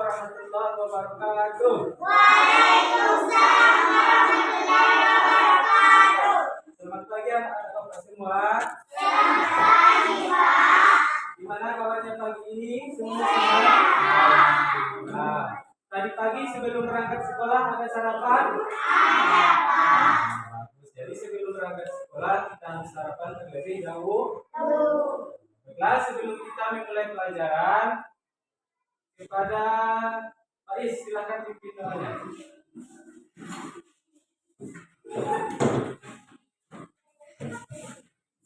warahmatullahi wabarakatuh. Waalaikumsalam warahmatullahi wabarakatuh. Selamat pagi anak-anak semua. Selamat pagi, Pak. Gimana kabarnya pagi ini? Semua sehat? Nah, tadi pagi sebelum berangkat sekolah ada sarapan? Ada, Pak. Bagus. Jadi sebelum berangkat sekolah kita harus sarapan terlebih dahulu. Baiklah, sebelum kita memulai pelajaran, kepada Pak Is, silakan pimpin doanya.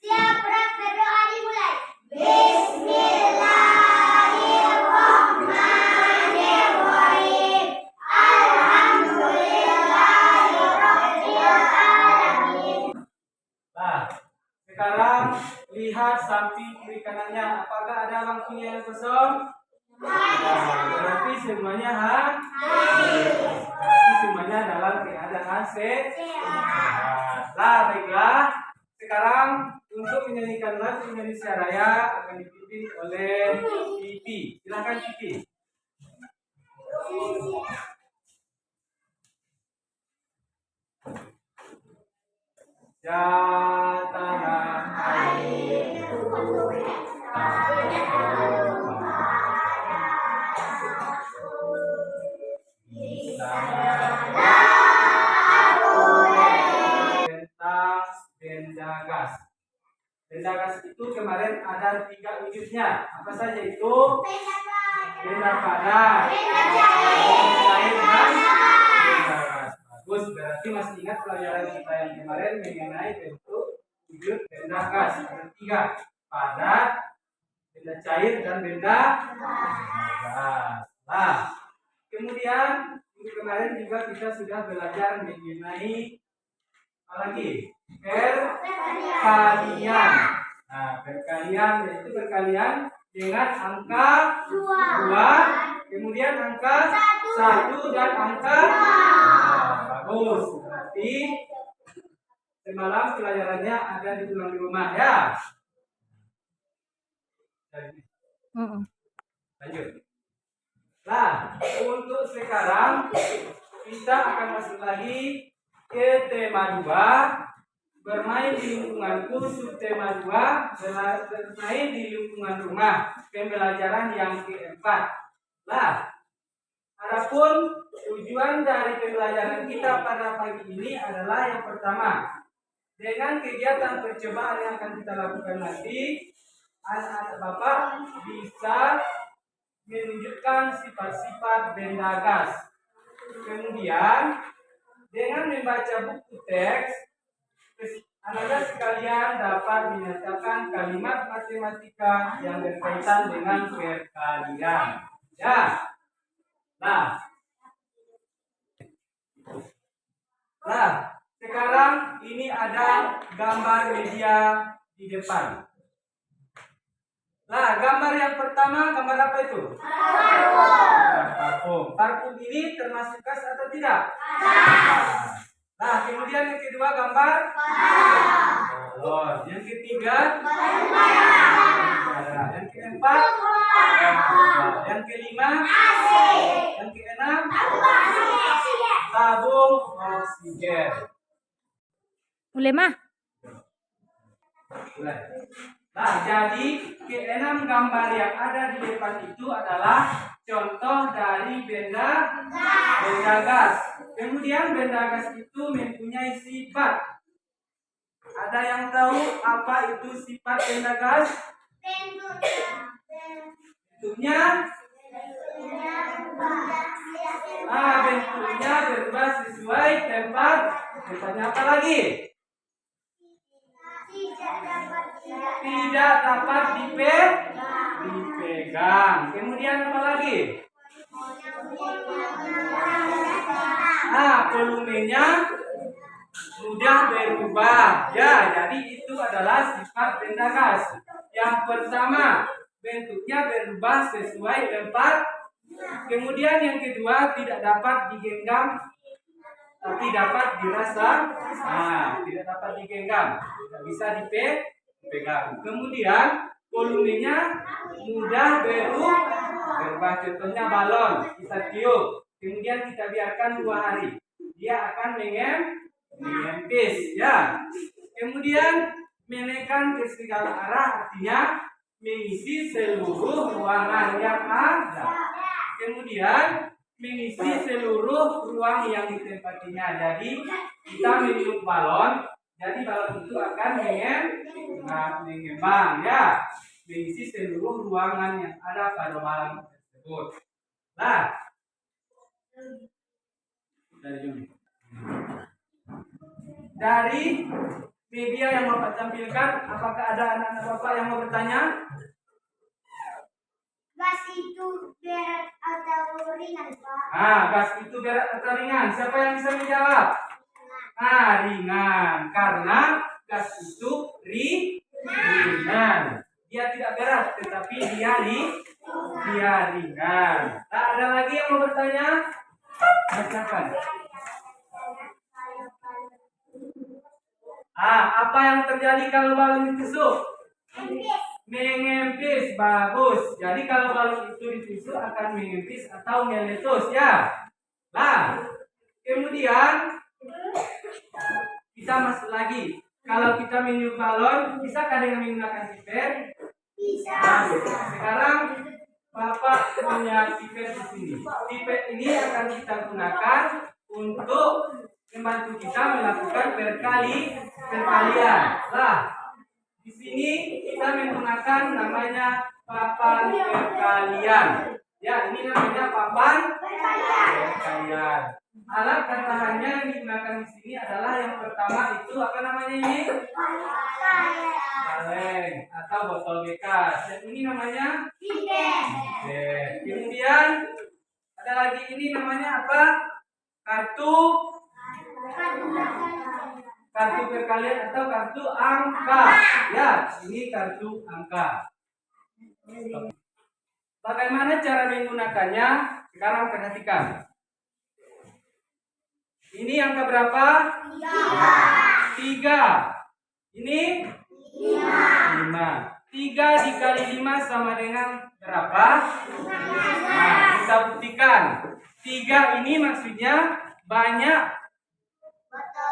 Siap, berat berdoa dimulai. Bismillahirrahmanirrahim. Alhamdulillahirrahmanirrahim. Nah, sekarang lihat samping kiri kanannya, apakah ada bangkunya yang kosong? Berarti semuanya berarti semuanya dalam keadaan sehat. Nah, baiklah. Sekarang untuk menyanyikan lagu Indonesia Raya akan dipimpin oleh Pipi. Silakan Pipi. Ya tanah air tentang Bendagas. Bendagas itu kemarin ada 3 wujudnya. Apa saja itu? Benda padat, benda cair, dan Bendagas. Bagus, berarti masih ingat pelajaran kita yang kemarin mengenai bentuk wujud Bendagas. Ada 3, padat, benda cair, dan benda gas. Nah, kemudian minggu kemarin juga kita sudah belajar mengenai apa lagi? Perkalian. Nah, perkalian yaitu perkalian dengan angka 2, kemudian angka 1 dan angka 2. Bagus. Berarti semalam pelajarannya ada diulang di rumah ya. Lanjut. Nah, untuk sekarang kita akan masuk lagi ke tema 2, bermain di lingkunganku, subtema 2, bermain di lingkungan rumah, pembelajaran yang keempat. Nah, adapun tujuan dari pembelajaran kita pada pagi ini adalah yang pertama, dengan kegiatan percobaan yang akan kita lakukan nanti, anak-anak Bapak bisa menunjukkan sifat-sifat benda gas. Kemudian dengan membaca buku teks, anak-anak sekalian dapat menyatakan kalimat matematika yang berkaitan dengan perkalian. Ya. Nah, sekarang ini ada gambar media di depan. Nah, gambar yang pertama, gambar apa itu? Parfum. Parfum ini termasuk gas atau tidak? Nah, kemudian yang kedua gambar balon. Yang ketiga yang keempat yang kelima yang keenam tabung oksigen. Mulai mah. Nah, jadi keenam gambar yang ada di depan itu adalah contoh dari benda gas. Kemudian benda gas itu mempunyai sifat. Ada yang tahu apa itu sifat benda gas? Bentuknya berubah sesuai tempatnya. Apa lagi? Tidak dapat dipegang. Kemudian apa lagi? Volumenya mudah berubah. Ya, jadi itu adalah sifat benda gas. Yang pertama, bentuknya berubah sesuai tempat. Kemudian yang kedua, tidak dapat digenggam, tapi dapat dirasa. Tidak dapat digenggam, tidak bisa dipegang. Kemudian volumenya mudah berubah. Contohnya balon kita tiup, kemudian kita biarkan 2 hari, dia akan mengempis, ya. Kemudian menekan ke segala arah, artinya mengisi seluruh ruangan yang ada. Kemudian mengisi seluruh ruang yang ditempatinya. Jadi kita meniup balon, jadi balon itu akan mengembang, ya, mengisi seluruh ruangan yang ada pada balon tersebut. Nah, dari media yang Bapak tampilkan, apakah ada anak-anak Bapak yang mau bertanya? Gas itu berat atau ringan, Pak? Gas itu berat atau ringan? Siapa yang bisa menjawab? Ringan. Karena gas itu ringan. Dia tidak berat, tetapi dia ringan. Tak ada lagi yang mau bertanya? Bacakan. Apa yang terjadi kalau balon ditusuk? Mengempis. Bagus. Jadi kalau balon itu ditusuk akan mengempis atau meletus, ya. Nah, kemudian kita masuk lagi. Kalau kita meniup balon, bisakah dengan menggunakan pipet? Bisa. Sekarang Bapak punya pipet di sini. Pipet ini akan kita gunakan untuk membantu kita melakukan perkalian. Lah, di sini kita menggunakan namanya papan perkalian. Ya, ini namanya papan perkalian. Alat tambahannya yang digunakan di sini adalah yang pertama itu apa namanya ini? Kaleng atau botol bekas. Yang ini namanya pipet. Kemudian ada lagi ini namanya apa? Kartu perkalian atau kartu angka. Ya, ini kartu angka. Bagaimana cara menggunakannya? Sekarang perhatikan. Ini angka berapa? 3. Ini 5. 3 dikali 5 sama dengan berapa? Kita buktikan. 3 ini maksudnya banyak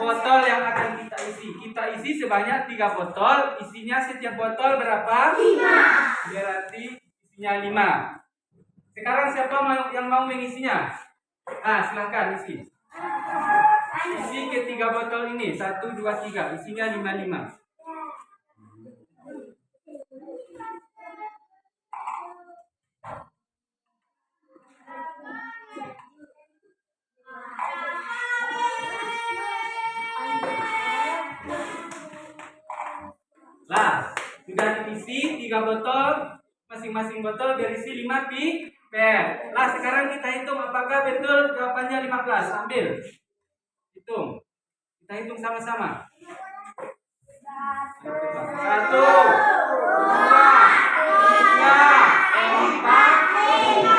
botol yang akan kita isi. Kita isi sebanyak 3 botol. Isinya setiap botol berapa? 5. Berarti isinya 5. Sekarang siapa yang mau mengisinya? Silahkan isi. Isi ke 3 botol ini. 1, 2, 3. Isinya 5. Lah, sudah diisi 3 botol, masing-masing botol berisi 5 pipet. Lah, sekarang kita hitung apakah betul jawabannya 15. Ambil. Hitung. Kita hitung sama-sama. 1, 2, 3, 4, 5,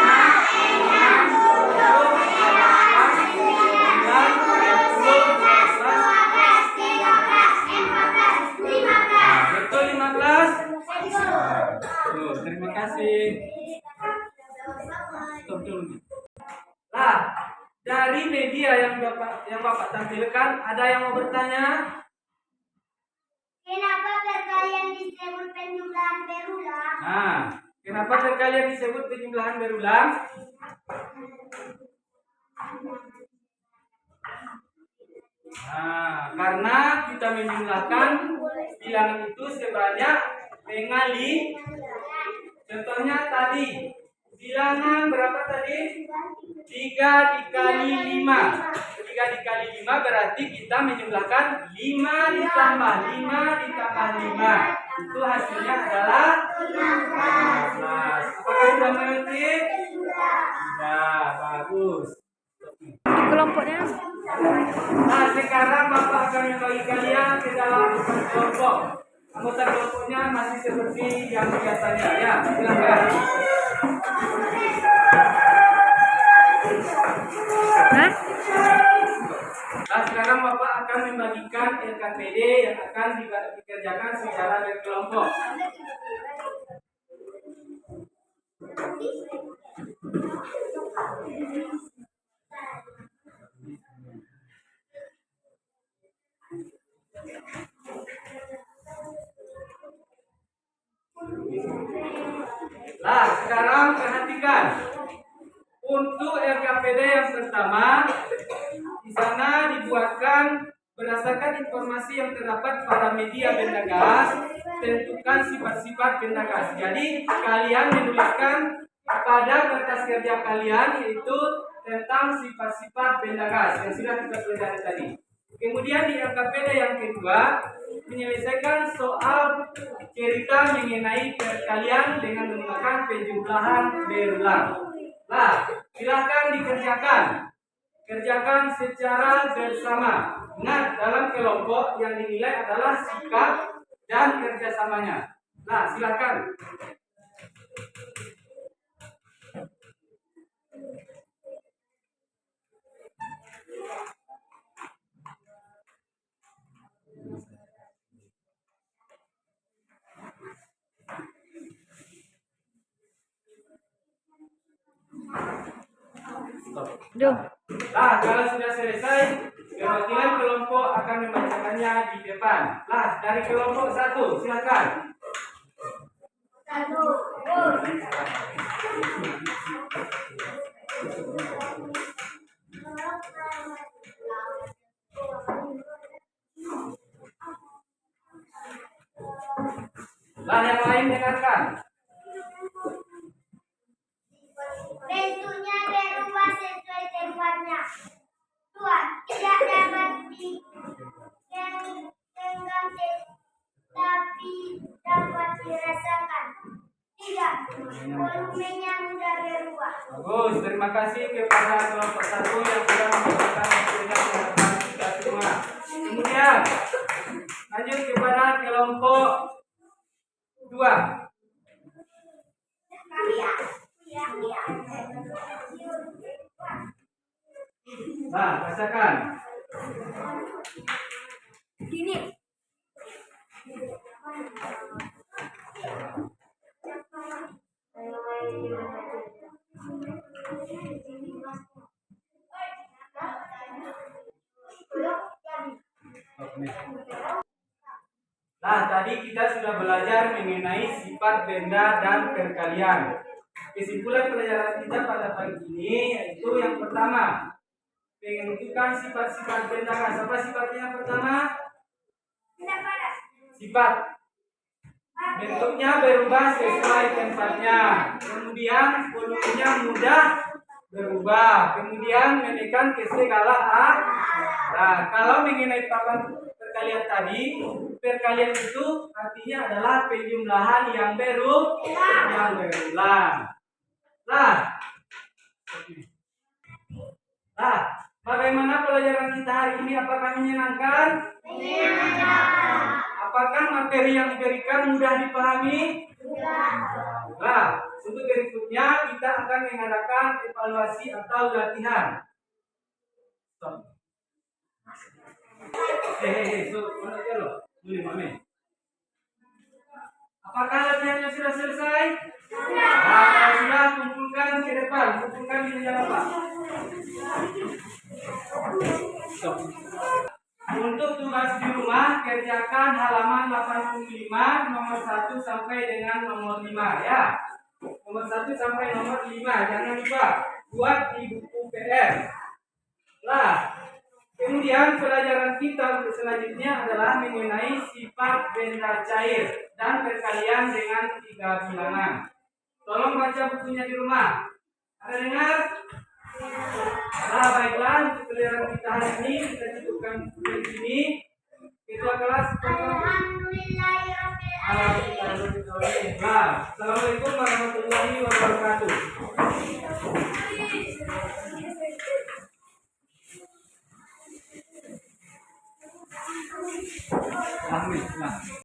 6, 7, 8, 9, 10, 11. Betul 15? Terima kasih. Stop dulu. Nah, dari media yang Bapak tampilkan, ada yang mau bertanya? Kenapa perkalian disebut penjumlahan berulang? Kenapa perkalian disebut penjumlahan berulang? Karena kita menjumlahkan bilangan itu sebanyak mengali. Contohnya tadi bilangan berapa tadi? 3 dikali 5. 3 dikali 5 berarti kita menjumlahkan 5 ditambah 5 ditambah 5. Itu hasilnya adalah 15. Apakah sudah mengerti? Sudah, bagus. Kelompoknya. Nah, sekarang Bapak akan membagi kalian ke dalam kelompok. Anggota kelompoknya masih seperti yang biasanya, ya. Silakan. Nah, sekarang Bapak akan membagikan LKPD yang akan dikerjakan secara berkelompok. Nah, sekarang perhatikan. Untuk LKPD yang pertama, di sana dibuatkan berdasarkan informasi yang terdapat pada media benda gas, tentukan sifat-sifat benda gas. Jadi, kalian menuliskan pada kertas kerja kalian yaitu tentang sifat-sifat benda gas yang sudah kita pelajari tadi. Kemudian di LKPD yang kedua, menyelesaikan soal cerita mengenai perkalian dengan menggunakan penjumlahan berulang. Nah, silahkan dikerjakan. Kerjakan secara bersama. Ingat, dalam kelompok yang dinilai adalah sikap dan kerjasamanya. Nah, silahkan. Duh. Nah, kalau sudah selesai, perwakilan kelompok akan membacakannya di depan. Nah, dari kelompok 1, silakan. Lah, yang lain dengarkan. Bentuknya berubah sesuai tempatnya. 2. Tidak dapat digenggam tapi dapat dirasakan. 3. Volumenya mudah berubah. Bagus, terima kasih kepada kelompok 1 yang sudah membacakan hasilnya kepada kita semua. Kemudian, lanjut kepada kelompok 2. Nah, rasakan. Gini. Nah, tadi kita sudah belajar mengenai sifat benda dan perkalian. Kesimpulan pelajaran kita pada pagi ini yaitu yang pertama, menentukan sifat-sifat benda gas. Apa sifatnya yang pertama? Sifat. Bentuknya berubah sesuai tempatnya. Kemudian volumenya mudah berubah. Kemudian menekan ke segala arah. Nah, kalau mengenai papan perkalian tadi, perkalian itu artinya adalah penjumlahan yang berulang. Nah, bagaimana pelajaran kita hari ini? Apakah menyenangkan? Menyenangkan. Apakah materi yang diberikan mudah dipahami? Nah, untuk berikutnya kita akan mengadakan evaluasi atau latihan. Stop. Mana dia loh? Boleh, Mame. Apakah latihannya sudah selesai? Nah, kalau sudah, kumpulkan ke depan. Kumpulkan di meja apa? Stop. Untuk tugas di rumah, kerjakan halaman 85, nomor 1 sampai dengan nomor 5 ya. Nomor 1 sampai nomor 5, jangan lupa buat di buku PR. Nah, kemudian pelajaran kita untuk selanjutnya adalah mengenai sifat benda cair dan perkalian dengan 3 bilangan. Tolong baca bukunya di rumah. Ada dengar? Nah, baiklah, untuk pelajaran kita hari ini kita cukupkan di sini. Ketua kelas. Alhamdulillah. Assalamualaikum warahmatullahi wabarakatuh. Alhamdulillah.